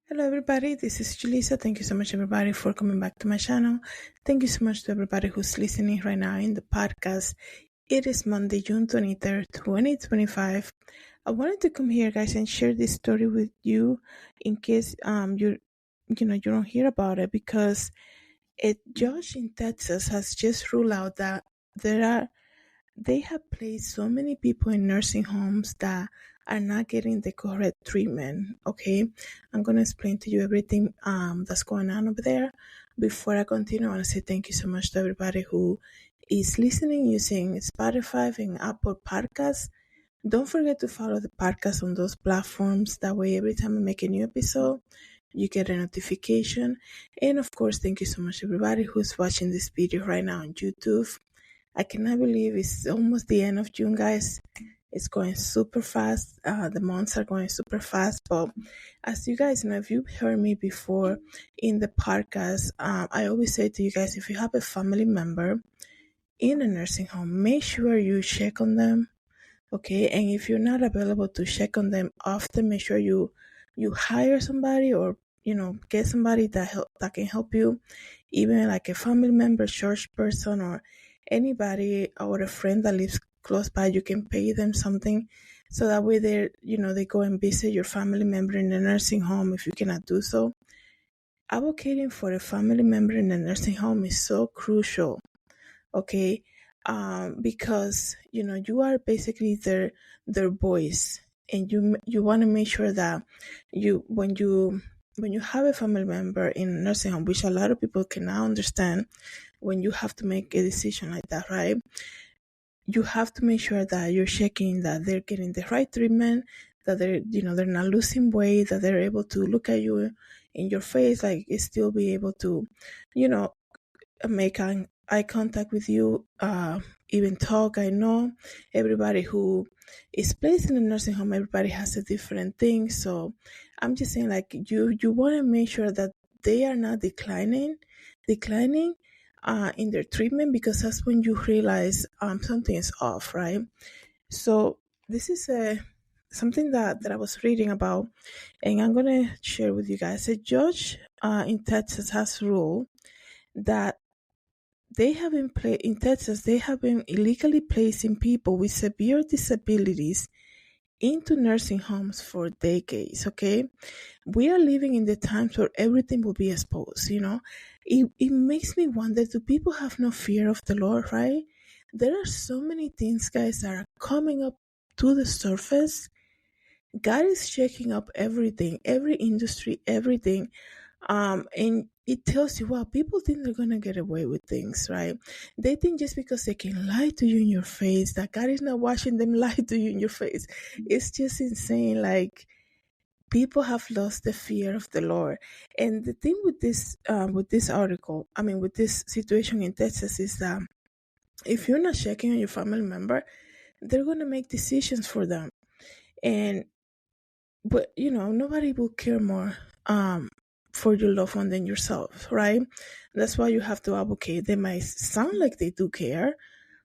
Hello, everybody. This is Julissa. Thank you so much, everybody, for coming back to my channel. Thank you so much to everybody who's listening right now in the podcast. It is Monday, June 23rd, 2025. I wanted to come here, guys, and share this story with you in case you don't hear about it, because a judge in Texas has just ruled out that there are they have placed so many people in nursing homes that are not getting the correct treatment. Okay, I'm gonna explain to you everything that's going on over there. Before I continue, I want to say thank you so much to everybody who is listening using Spotify and Apple Podcasts. Don't forget to follow the podcast on those platforms. That way, every time I make a new episode, you get a notification. And of course, thank you so much, everybody who's watching this video right now on YouTube. I cannot believe it's almost the end of June, guys. It's going super fast. The months are going super fast. But as you guys know, if you've heard me before in the podcast, I always say to you guys, if you have a family member in a nursing home, make sure you check on them. Okay, and if you're not available to check on them often, make sure you hire somebody, or get somebody that can help you, even like a family member, church person, or anybody, or a friend that lives close by. You can pay them something, so that way they go and visit your family member in the nursing home if you cannot do so. Advocating for a family member in the nursing home is so crucial. Okay, because you are basically their voice, and you want to make sure that when you have a family member in a nursing home, which a lot of people cannot understand, when you have to make a decision like that, right? You have to make sure that you're checking that they're getting the right treatment, that they're not losing weight, that they're able to look at you in your face, like still be able to, you know, make eye contact with you, even talk. I know everybody who is placed in a nursing home, everybody has a different thing. So I'm just saying, like, you want to make sure that they are not declining in their treatment, because that's when you realize something is off, right? So this is something that I was reading about, and I'm gonna share with you guys. A judge in Texas has ruled that in Texas, they have been illegally placing people with severe disabilities into nursing homes for decades. Okay, we are living in the times where everything will be exposed. It makes me wonder: do people have no fear of the Lord? Right? There are so many things, guys, that are coming up to the surface. God is checking up everything, every industry, everything. And it tells you, wow, people think they're gonna get away with things, right? They think just because they can lie to you in your face, that God is not watching them lie to you in your face. It's just insane. Like, people have lost the fear of the Lord. And the thing with this article, I mean, with this situation in Texas, is that if you're not checking on your family member, they're gonna make decisions for them. And but nobody will care more for your loved one than yourself, right? That's why you have to advocate. They might sound like they do care,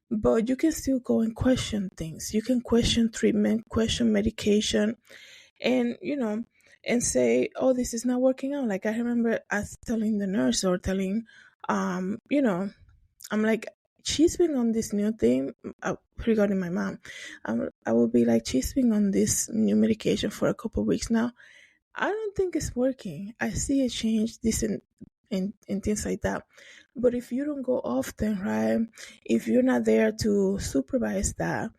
but you can still go and question things. You can question treatment, question medication, and and say, oh, this is not working out. Like, I remember us telling the nurse, or telling I'm like, she's been on this new thing, regarding my mom. I will be like, she's been on this new medication for a couple of weeks now. I don't think it's working. I see a change, this and things like that. But if you don't go often, right? If you're not there to supervise that,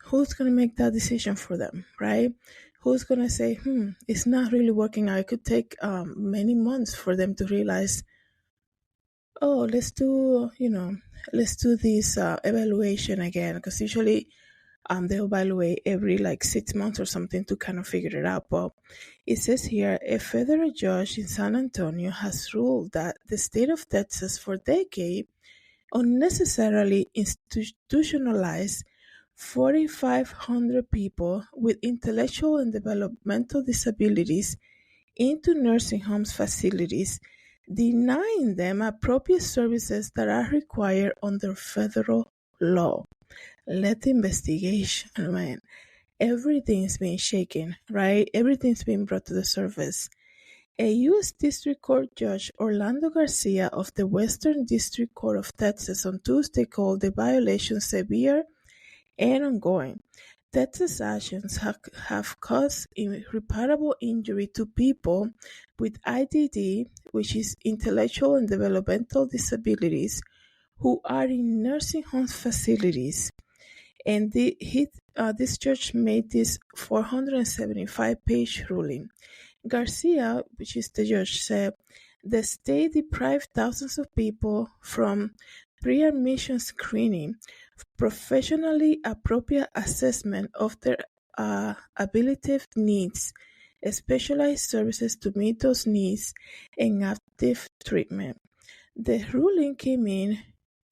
who's gonna make that decision for them, right? Who's gonna say, it's not really working out? It could take many months for them to realize, oh, let's do this evaluation again, because usually they evaluate every like 6 months or something to kind of figure it out. But it says here, a federal judge in San Antonio has ruled that the state of Texas for decades unnecessarily institutionalized 4,500 people with intellectual and developmental disabilities into nursing homes facilities, denying them appropriate services that are required under federal law. Let the investigation, man. everything's being shaken, right? Everything's being brought to the surface. A U.S. District Court Judge Orlando Garcia of the Western District Court of Texas on Tuesday called the violation severe and ongoing. Texas actions have caused irreparable injury to people with IDD, which is intellectual and developmental disabilities, who are in nursing home facilities. And this judge made this 475-page ruling. Garcia, which is the judge, said the state deprived thousands of people from pre-admission screening, professionally appropriate assessment of their abilitative needs, specialized services to meet those needs, and active treatment. The ruling came in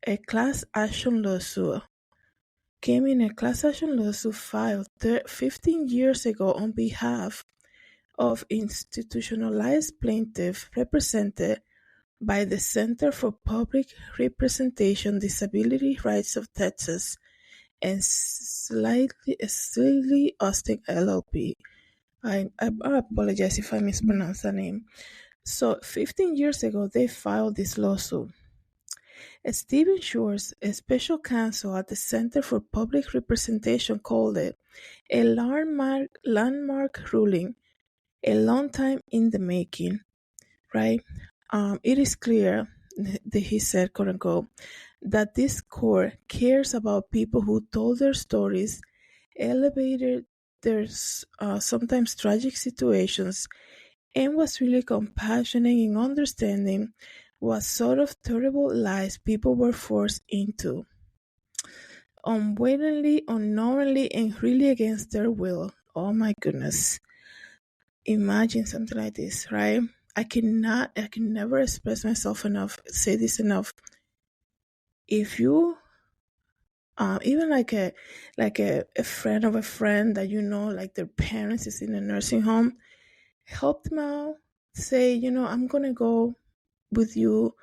a class action lawsuit filed 15 years ago on behalf of institutionalized plaintiffs represented by the Center for Public Representation Disability Rights of Texas and Slightly Austin LLP. I apologize if I mispronounce the name. So 15 years ago, they filed this lawsuit. Stephen Shores, a special counsel at the Center for Public Representation, called it a landmark ruling, a long time in the making, right? It is clear that he said, quote unquote, that this court cares about people who told their stories, elevated their sometimes tragic situations, and was really compassionate in understanding what sort of terrible lives people were forced into, unwittingly, unknowingly, and really against their will. Oh my goodness. Imagine something like this, right? I can never express myself enough, say this enough. If you, even like a friend of a friend that you know, like their parents is in a nursing home, help them out. Say, I'm gonna go with you,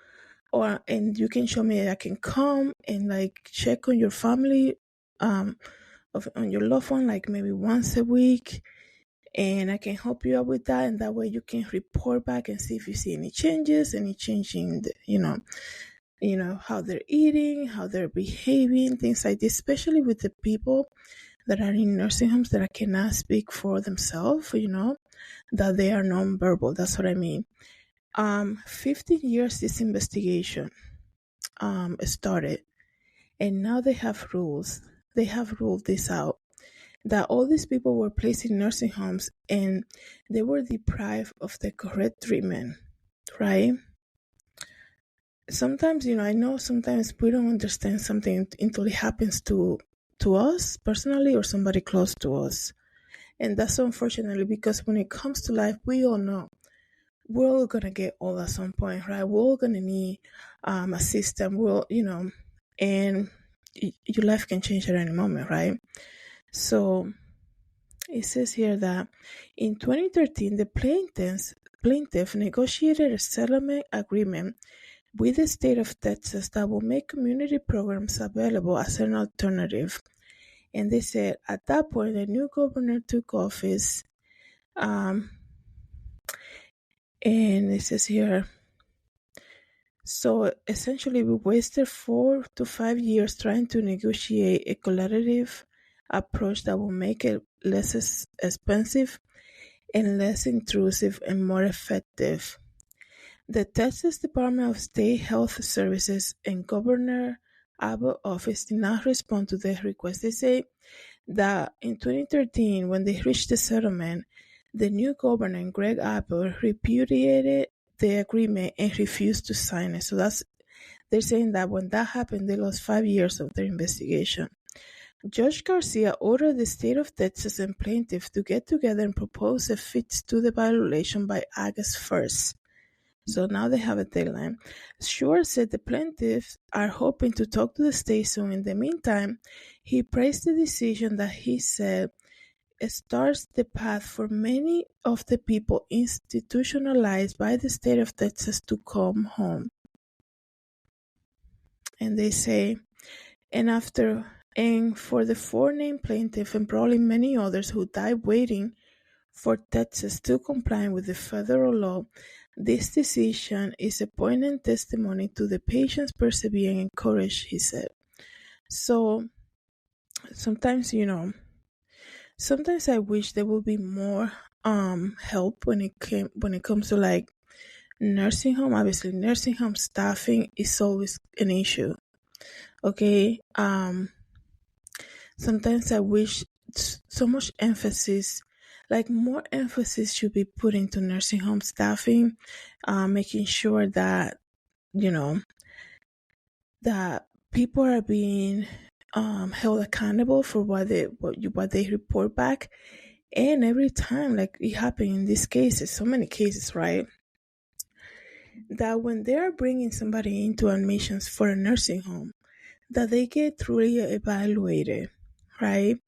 and you can show me that I can come and like check on your family, on your loved one, like maybe once a week. And I can help you out with that, and that way you can report back and see if you see any changes, any change in how they're eating, how they're behaving, things like this, especially with the people that are in nursing homes that cannot speak for themselves, that they are nonverbal. That's what I mean. 15 years this investigation started, and now they have rules. They have ruled this out, that all these people were placed in nursing homes and they were deprived of the correct treatment, right? Sometimes, I know sometimes we don't understand something until it happens to us personally or somebody close to us. And that's unfortunately, because when it comes to life, we all know we're all going to get old at some point, right? We're all going to need a system, and your life can change at any moment, right? So it says here that in 2013, the plaintiff negotiated a settlement agreement with the state of Texas that will make community programs available as an alternative. And they said at that point, the new governor took office. And it says here, so essentially we wasted 4 to 5 years trying to negotiate a collaborative approach that will make it less expensive and less intrusive and more effective. The Texas Department of State Health Services and Governor Abbott's office did not respond to the request. They say that in 2013, when they reached the settlement, the new governor, Greg Abbott, repudiated the agreement and refused to sign it. So they're saying that when that happened, they lost 5 years of their investigation. Judge Garcia ordered the state of Texas and plaintiff to get together and propose a fix to the violation by August 1st. So now they have a deadline. Shore said the plaintiffs are hoping to talk to the state soon. In the meantime, he praised the decision that he said starts the path for many of the people institutionalized by the state of Texas to come home. And they say, and after And for the four named plaintiffs and probably many others who died waiting for Texas to comply with the federal law, this decision is a poignant testimony to the patient's perseverance and courage, he said. So sometimes, sometimes I wish there would be more help when it comes to like nursing home. Obviously, nursing home staffing is always an issue. Okay. Sometimes I wish so much emphasis, like more emphasis should be put into nursing home staffing, making sure that, that people are being held accountable for what they report back. And every time, like it happened in these cases, so many cases, right? That when they're bringing somebody into admissions for a nursing home, that they get truly evaluated, right?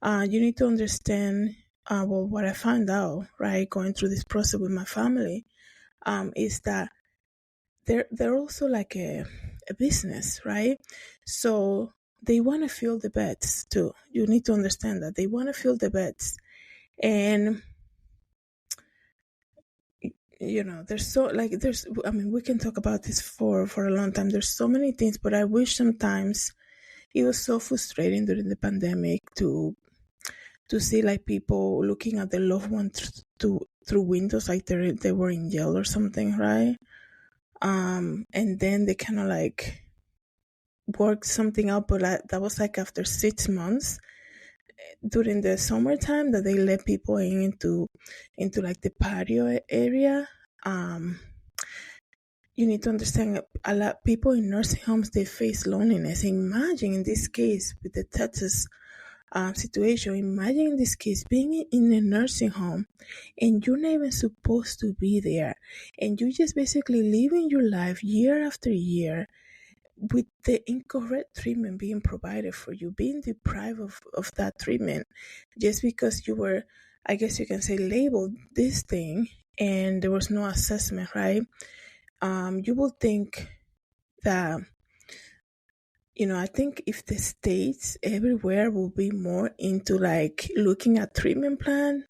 You need to understand, what I found out, right, going through this process with my family, is that they're also like a business, right? So they want to fill the beds too. You need to understand that they want to fill the beds. And we can talk about this for a long time. There's so many things, but I wish sometimes it was so frustrating during the pandemic to see like people looking at their loved ones through windows, like they were in jail or something, right? And then they kind of like worked something out, but that was like after 6 months during the summertime that they let people into like the patio area. You need to understand, a lot of people in nursing homes, they face loneliness. Imagine in this case with the Texas situation, imagine in this case being in a nursing home and you're not even supposed to be there, and you just basically living your life year after year with the incorrect treatment being provided for you, being deprived of that treatment just because you were, I guess you can say, labeled this thing and there was no assessment, right? You will think that, I think if the states everywhere will be more into like looking at treatment plan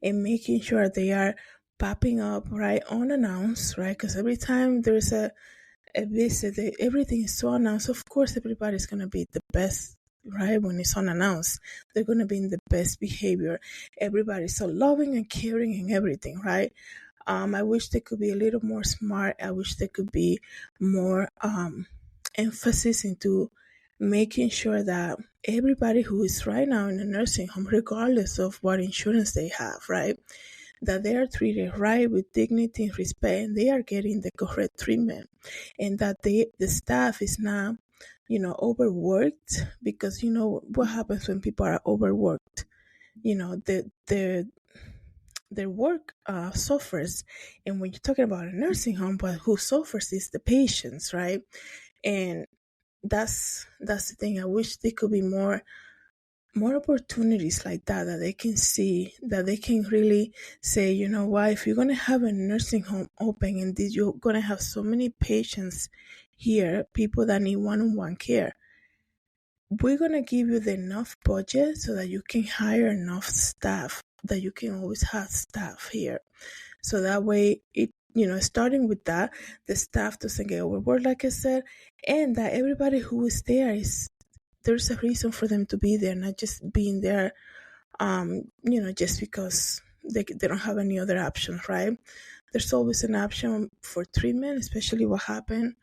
and making sure they are popping up right unannounced, right? Because every time there's a visit, everything is so announced. Of course, everybody's going to be the best, right? When it's unannounced, they're going to be in the best behavior. Everybody's so loving and caring and everything, right? I wish they could be a little more smart. I wish there could be more emphasis into making sure that everybody who is right now in a nursing home, regardless of what insurance they have, right, that they are treated right with dignity and respect, and they are getting the correct treatment, and that the staff is not, overworked, because what happens when people are overworked, their work suffers. And when you're talking about a nursing home, but who suffers is the patients, right? And that's the thing. I wish there could be more opportunities like that they can see, that they can really say, you know what, if you're going to have a nursing home open and you're going to have so many patients here, people that need one-on-one care, we're going to give you the enough budget so that you can hire enough staff, that you can always have staff here. So that way, starting with that, the staff doesn't get overworked, like I said, and that everybody who is there's a reason for them to be there, not just being there, just because they don't have any other options, right? There's always an option for treatment, especially what happened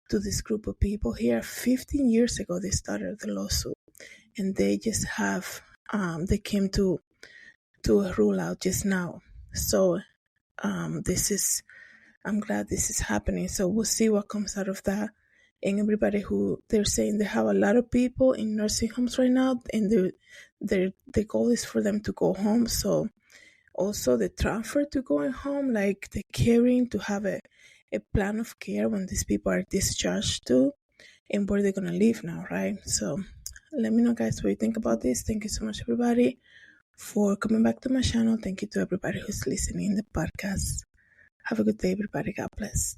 to this group of people here. 15 years ago, they started the lawsuit, and they just they came to a rule out just now. So I'm glad this is happening. So we'll see what comes out of that. And everybody who they're saying, they have a lot of people in nursing homes right now, and the goal is for them to go home. So also the transfer to going home, like the caring, to have a plan of care when these people are discharged to, and where they're going to live now, right? So let me know, guys, what you think about this. Thank you so much, everybody, for coming back to my channel. Thank you to everybody who's listening in the podcast. Have a good day, everybody. God bless.